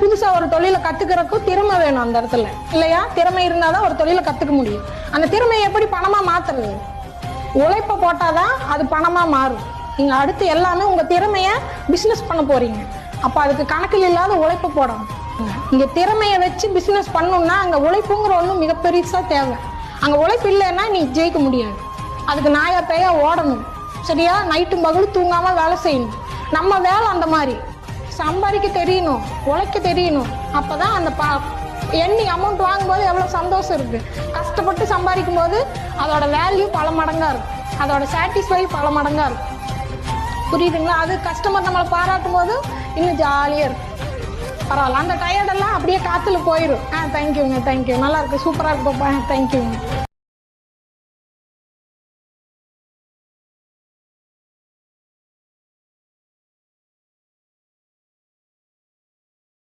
புதுசா ஒரு தொழிலை கத்துக்கிறதுக்கும் திறமை வேணும் அந்த இடத்துல இல்லையா? திறமை இருந்தாதான் ஒரு தொழிலை கத்துக்க முடியும். அந்த திறமையை எப்படி பணமா மாத்துறது? உழைப்ப போட்டாதான் அது பணமா மாறும். நீங்க அடுத்து எல்லாமே உங்க திறமைய பிசினஸ் பண்ண போறீங்க. அப்ப அதுக்கு கணக்கில் இல்லாத உழைப்பு போடணும். இங்க திறமையை வச்சு பிசினஸ் பண்ணணும்னா அங்க உழைப்புங்கிற ஒண்ணு மிகப்பெருசா தேவை. அங்க உழைப்பு இல்லைன்னா நீ ஜெயிக்க முடியாது. அதுக்கு நாயா பேயா ஓடணும். சரியா? நைட்டு பகலும் தூங்காம வேலை செய்யணும். நம்ம வேலை அந்த மாதிரி சம்பாதிக்க தெரியணும், உழைக்க தெரியணும். அப்பதான் அந்த எண்ணி அமௌண்ட் வாங்கும்போது எவ்வளவு சந்தோஷம் இருக்கு. கஷ்டப்பட்டு சம்பாதிக்கும் போது அதோட வேல்யூ பல மடங்கா இருக்கும், அதோட சாட்டிஸ்ஃபை பல மடங்கா இருக்கும். புரியுதுங்களா? அது கஸ்டமர் நம்மளை பாராட்டும் போது இன்னும் ஜாலியா இருக்கும். பரவாயில்ல, அந்த டயர்டெல்லாம் அப்படியே காத்துல போயிடும். தேங்க்யூங்க, தேங்க்யூ, நல்லா இருக்கு, சூப்பரா இருக்கு பாப்பா, தேங்க்யூங்க.